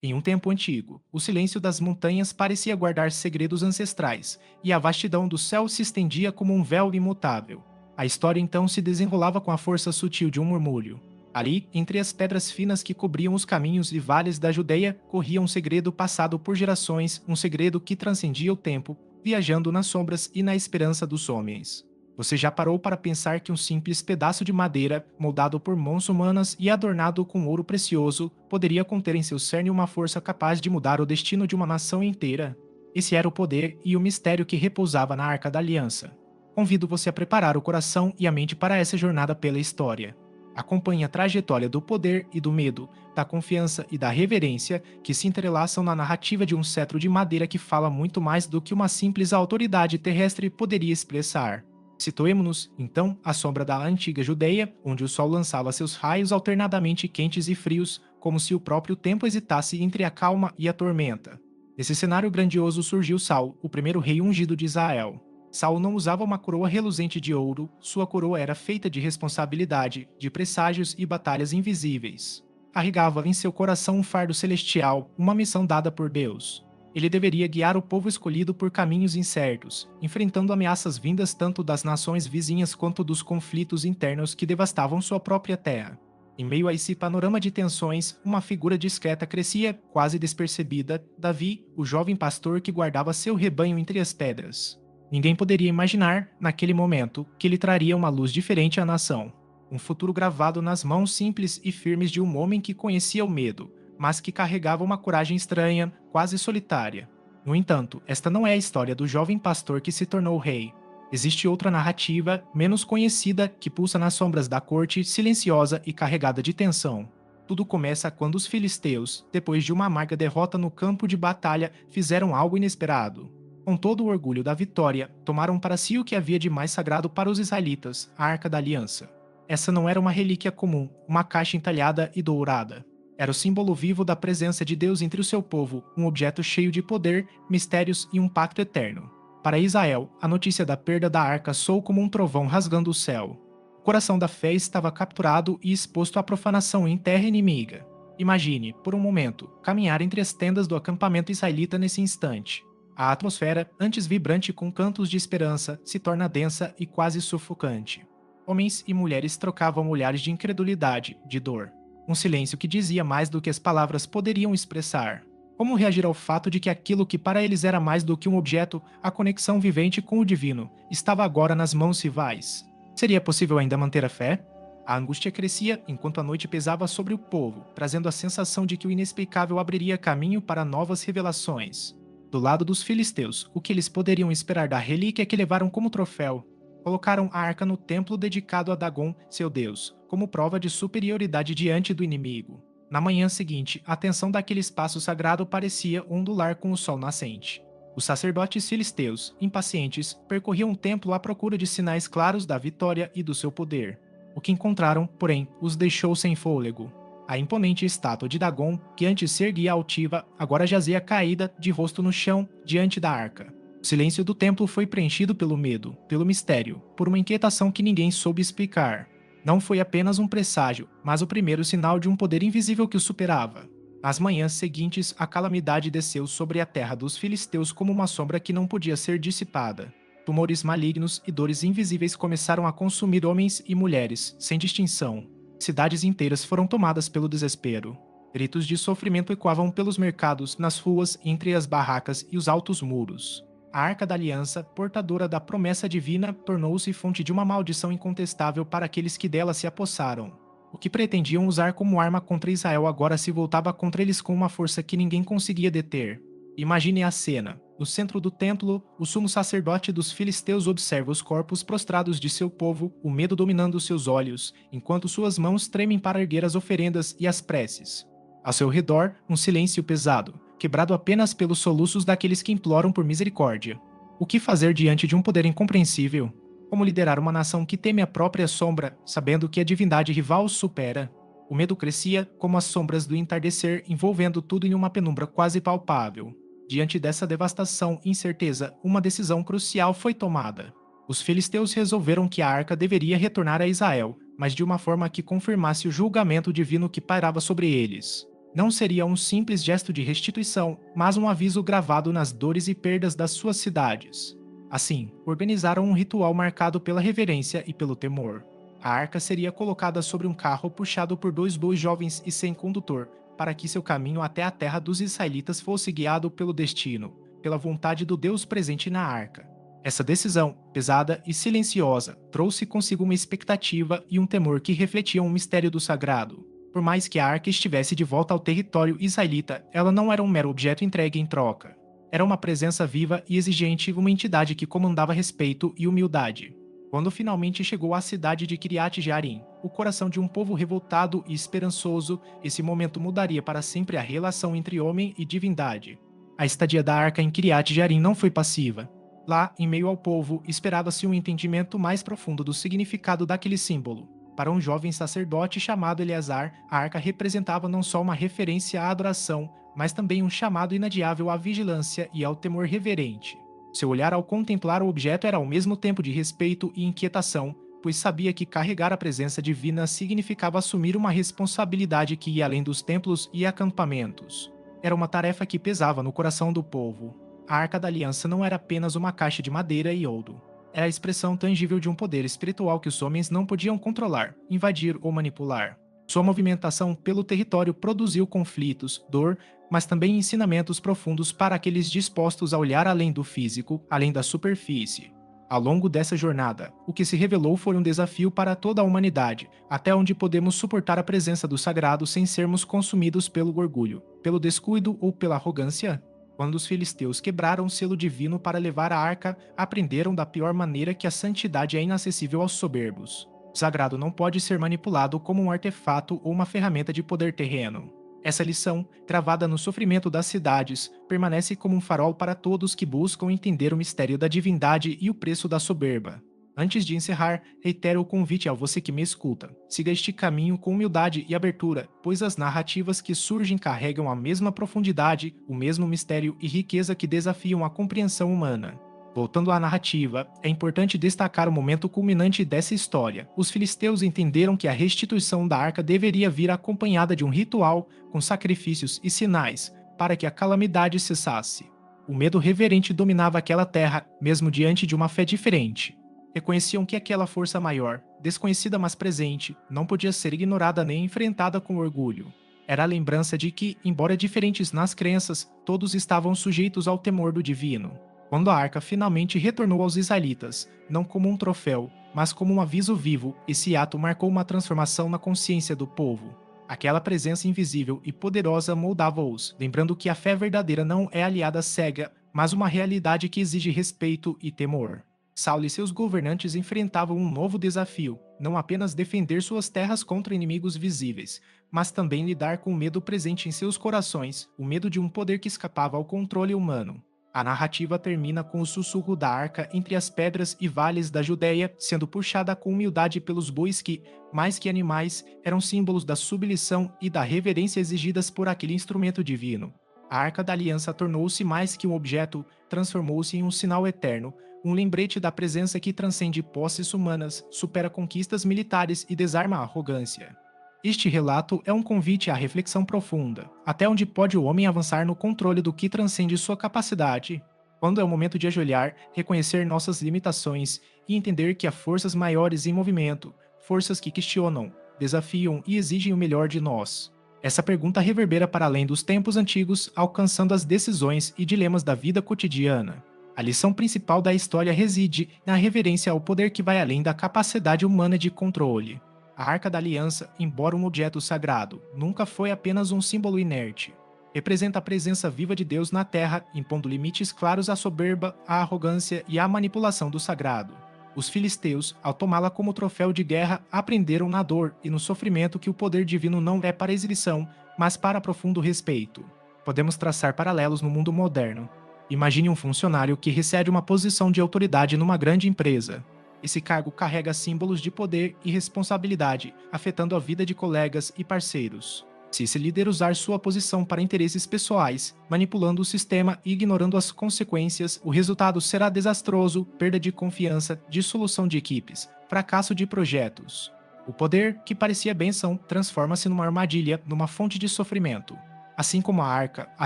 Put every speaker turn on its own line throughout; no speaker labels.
Em um tempo antigo, o silêncio das montanhas parecia guardar segredos ancestrais, e a vastidão do céu se estendia como um véu imutável. A história então se desenrolava com a força sutil de um murmúrio. Ali, entre as pedras finas que cobriam os caminhos e vales da Judeia, corria um segredo passado por gerações, um segredo que transcendia o tempo, viajando nas sombras e na esperança dos homens. Você já parou para pensar que um simples pedaço de madeira, moldado por mãos humanas e adornado com ouro precioso, poderia conter em seu cerne uma força capaz de mudar o destino de uma nação inteira? Esse era o poder e o mistério que repousava na Arca da Aliança. Convido você a preparar o coração e a mente para essa jornada pela história. Acompanhe a trajetória do poder e do medo, da confiança e da reverência que se entrelaçam na narrativa de um cetro de madeira que fala muito mais do que uma simples autoridade terrestre poderia expressar. Situemo-nos, então, à sombra da antiga Judeia, onde o sol lançava seus raios alternadamente quentes e frios, como se o próprio tempo hesitasse entre a calma e a tormenta. Nesse cenário grandioso surgiu Saul, o primeiro rei ungido de Israel. Saul não usava uma coroa reluzente de ouro, sua coroa era feita de responsabilidade, de presságios e batalhas invisíveis. Carregava em seu coração um fardo celestial, uma missão dada por Deus. Ele deveria guiar o povo escolhido por caminhos incertos, enfrentando ameaças vindas tanto das nações vizinhas quanto dos conflitos internos que devastavam sua própria terra. Em meio a esse panorama de tensões, uma figura discreta crescia, quase despercebida: Davi, o jovem pastor que guardava seu rebanho entre as pedras. Ninguém poderia imaginar, naquele momento, que ele traria uma luz diferente à nação. Um futuro gravado nas mãos simples e firmes de um homem que conhecia o medo, mas que carregava uma coragem estranha, quase solitária. No entanto, esta não é a história do jovem pastor que se tornou rei. Existe outra narrativa, menos conhecida, que pulsa nas sombras da corte, silenciosa e carregada de tensão. Tudo começa quando os filisteus, depois de uma amarga derrota no campo de batalha, fizeram algo inesperado. Com todo o orgulho da vitória, tomaram para si o que havia de mais sagrado para os israelitas, a Arca da Aliança. Essa não era uma relíquia comum, uma caixa entalhada e dourada. Era o símbolo vivo da presença de Deus entre o seu povo, um objeto cheio de poder, mistérios e um pacto eterno. Para Israel, a notícia da perda da arca soou como um trovão rasgando o céu. O coração da fé estava capturado e exposto à profanação em terra inimiga. Imagine, por um momento, caminhar entre as tendas do acampamento israelita nesse instante. A atmosfera, antes vibrante com cantos de esperança, se torna densa e quase sufocante. Homens e mulheres trocavam olhares de incredulidade, de dor. Um silêncio que dizia mais do que as palavras poderiam expressar. Como reagir ao fato de que aquilo que para eles era mais do que um objeto, a conexão vivente com o divino, estava agora nas mãos rivais? Seria possível ainda manter a fé? A angústia crescia enquanto a noite pesava sobre o povo, trazendo a sensação de que o inexplicável abriria caminho para novas revelações. Do lado dos filisteus, o que eles poderiam esperar da relíquia que levaram como troféu? Colocaram a arca no templo dedicado a Dagon, seu deus, como prova de superioridade diante do inimigo. Na manhã seguinte, a tensão daquele espaço sagrado parecia ondular com o sol nascente. Os sacerdotes filisteus, impacientes, percorriam o templo à procura de sinais claros da vitória e do seu poder. O que encontraram, porém, os deixou sem fôlego. A imponente estátua de Dagon, que antes se erguia altiva, agora jazia caída, de rosto no chão, diante da arca. O silêncio do templo foi preenchido pelo medo, pelo mistério, por uma inquietação que ninguém soube explicar. Não foi apenas um presságio, mas o primeiro sinal de um poder invisível que o superava. Nas manhãs seguintes, a calamidade desceu sobre a terra dos filisteus como uma sombra que não podia ser dissipada. Tumores malignos e dores invisíveis começaram a consumir homens e mulheres, sem distinção. Cidades inteiras foram tomadas pelo desespero. Gritos de sofrimento ecoavam pelos mercados, nas ruas, entre as barracas e os altos muros. A Arca da Aliança, portadora da promessa divina, tornou-se fonte de uma maldição incontestável para aqueles que dela se apossaram. O que pretendiam usar como arma contra Israel agora se voltava contra eles com uma força que ninguém conseguia deter. Imagine a cena. No centro do templo, o sumo sacerdote dos filisteus observa os corpos prostrados de seu povo, o medo dominando seus olhos, enquanto suas mãos tremem para erguer as oferendas e as preces. Ao seu redor, um silêncio pesado, quebrado apenas pelos soluços daqueles que imploram por misericórdia. O que fazer diante de um poder incompreensível? Como liderar uma nação que teme a própria sombra, sabendo que a divindade rival os supera? O medo crescia como as sombras do entardecer, envolvendo tudo em uma penumbra quase palpável. Diante dessa devastação e incerteza, uma decisão crucial foi tomada. Os filisteus resolveram que a arca deveria retornar a Israel, mas de uma forma que confirmasse o julgamento divino que pairava sobre eles. Não seria um simples gesto de restituição, mas um aviso gravado nas dores e perdas das suas cidades. Assim, organizaram um ritual marcado pela reverência e pelo temor. A arca seria colocada sobre um carro puxado por dois bois jovens e sem condutor, para que seu caminho até a terra dos israelitas fosse guiado pelo destino, pela vontade do Deus presente na arca. Essa decisão, pesada e silenciosa, trouxe consigo uma expectativa e um temor que refletiam o mistério do sagrado. Por mais que a arca estivesse de volta ao território israelita, ela não era um mero objeto entregue em troca. Era uma presença viva e exigente, uma entidade que comandava respeito e humildade. Quando finalmente chegou à cidade de Kiriat Jearim, o coração de um povo revoltado e esperançoso, esse momento mudaria para sempre a relação entre homem e divindade. A estadia da arca em Kiriat Jearim não foi passiva. Lá, em meio ao povo, esperava-se um entendimento mais profundo do significado daquele símbolo. Para um jovem sacerdote chamado Eleazar, a arca representava não só uma referência à adoração, mas também um chamado inadiável à vigilância e ao temor reverente. Seu olhar ao contemplar o objeto era ao mesmo tempo de respeito e inquietação, pois sabia que carregar a presença divina significava assumir uma responsabilidade que ia além dos templos e acampamentos. Era uma tarefa que pesava no coração do povo. A Arca da Aliança não era apenas uma caixa de madeira e ouro. Era a expressão tangível de um poder espiritual que os homens não podiam controlar, invadir ou manipular. Sua movimentação pelo território produziu conflitos, dor, mas também ensinamentos profundos para aqueles dispostos a olhar além do físico, além da superfície. Ao longo dessa jornada, o que se revelou foi um desafio para toda a humanidade, até onde podemos suportar a presença do sagrado sem sermos consumidos pelo orgulho, pelo descuido ou pela arrogância? Quando os filisteus quebraram o selo divino para levar a arca, aprenderam da pior maneira que a santidade é inacessível aos soberbos. O sagrado não pode ser manipulado como um artefato ou uma ferramenta de poder terreno. Essa lição, gravada no sofrimento das cidades, permanece como um farol para todos que buscam entender o mistério da divindade e o preço da soberba. Antes de encerrar, reitero o convite a você que me escuta. Siga este caminho com humildade e abertura, pois as narrativas que surgem carregam a mesma profundidade, o mesmo mistério e riqueza que desafiam a compreensão humana. Voltando à narrativa, é importante destacar o momento culminante dessa história. Os filisteus entenderam que a restituição da arca deveria vir acompanhada de um ritual, com sacrifícios e sinais, para que a calamidade cessasse. O medo reverente dominava aquela terra, mesmo diante de uma fé diferente. Reconheciam que aquela força maior, desconhecida mas presente, não podia ser ignorada nem enfrentada com orgulho. Era a lembrança de que, embora diferentes nas crenças, todos estavam sujeitos ao temor do divino. Quando a arca finalmente retornou aos israelitas, não como um troféu, mas como um aviso vivo, esse ato marcou uma transformação na consciência do povo. Aquela presença invisível e poderosa moldava-os, lembrando que a fé verdadeira não é aliada cega, mas uma realidade que exige respeito e temor. Saulo e seus governantes enfrentavam um novo desafio, não apenas defender suas terras contra inimigos visíveis, mas também lidar com o medo presente em seus corações, o medo de um poder que escapava ao controle humano. A narrativa termina com o sussurro da arca entre as pedras e vales da Judéia, sendo puxada com humildade pelos bois que, mais que animais, eram símbolos da submissão e da reverência exigidas por aquele instrumento divino. A Arca da Aliança tornou-se mais que um objeto, transformou-se em um sinal eterno, um lembrete da presença que transcende posses humanas, supera conquistas militares e desarma a arrogância. Este relato é um convite à reflexão profunda. Até onde pode o homem avançar no controle do que transcende sua capacidade? Quando é o momento de ajoelhar, reconhecer nossas limitações e entender que há forças maiores em movimento, forças que questionam, desafiam e exigem o melhor de nós. Essa pergunta reverbera para além dos tempos antigos, alcançando as decisões e dilemas da vida cotidiana. A lição principal da história reside na reverência ao poder que vai além da capacidade humana de controle. A Arca da Aliança, embora um objeto sagrado, nunca foi apenas um símbolo inerte. Representa a presença viva de Deus na Terra, impondo limites claros à soberba, à arrogância e à manipulação do sagrado. Os filisteus, ao tomá-la como troféu de guerra, aprenderam na dor e no sofrimento que o poder divino não é para exibição, mas para profundo respeito. Podemos traçar paralelos no mundo moderno. Imagine um funcionário que recebe uma posição de autoridade numa grande empresa. Esse cargo carrega símbolos de poder e responsabilidade, afetando a vida de colegas e parceiros. Se esse líder usar sua posição para interesses pessoais, manipulando o sistema e ignorando as consequências, o resultado será desastroso, perda de confiança, dissolução de equipes, fracasso de projetos. O poder, que parecia bênção, transforma-se numa armadilha, numa fonte de sofrimento. Assim como a arca, a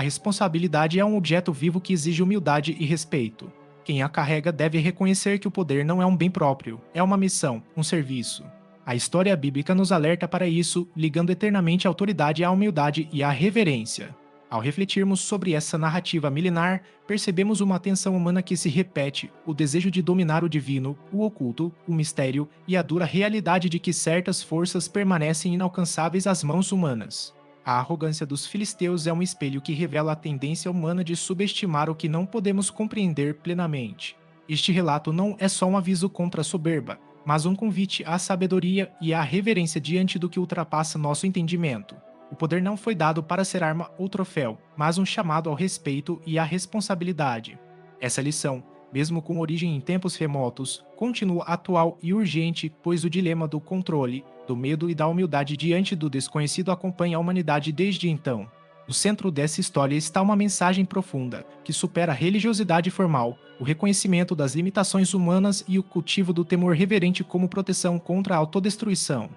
responsabilidade é um objeto vivo que exige humildade e respeito. Quem a carrega deve reconhecer que o poder não é um bem próprio, é uma missão, um serviço. A história bíblica nos alerta para isso, ligando eternamente a autoridade à humildade e à reverência. Ao refletirmos sobre essa narrativa milenar, percebemos uma tensão humana que se repete, o desejo de dominar o divino, o oculto, o mistério e a dura realidade de que certas forças permanecem inalcançáveis às mãos humanas. A arrogância dos filisteus é um espelho que revela a tendência humana de subestimar o que não podemos compreender plenamente. Este relato não é só um aviso contra a soberba, mas um convite à sabedoria e à reverência diante do que ultrapassa nosso entendimento. O poder não foi dado para ser arma ou troféu, mas um chamado ao respeito e à responsabilidade. Essa lição, mesmo com origem em tempos remotos, continua atual e urgente, pois o dilema do controle, do medo e da humildade diante do desconhecido acompanha a humanidade desde então. No centro dessa história está uma mensagem profunda, que supera a religiosidade formal, o reconhecimento das limitações humanas e o cultivo do temor reverente como proteção contra a autodestruição.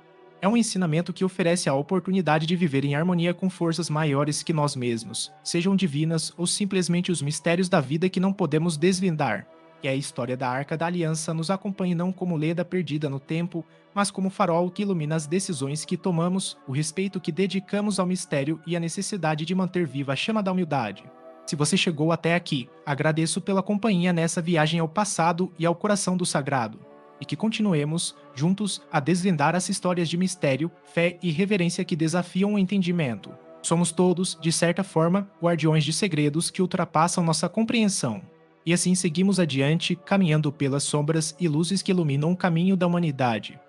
É um ensinamento que oferece a oportunidade de viver em harmonia com forças maiores que nós mesmos, sejam divinas ou simplesmente os mistérios da vida que não podemos desvendar. Que a história da Arca da Aliança nos acompanhe não como leda perdida no tempo, mas como farol que ilumina as decisões que tomamos, o respeito que dedicamos ao mistério e a necessidade de manter viva a chama da humildade. Se você chegou até aqui, agradeço pela companhia nessa viagem ao passado e ao coração do sagrado. E que continuemos, juntos, a desvendar as histórias de mistério, fé e reverência que desafiam o entendimento. Somos todos, de certa forma, guardiões de segredos que ultrapassam nossa compreensão. E assim seguimos adiante, caminhando pelas sombras e luzes que iluminam o caminho da humanidade.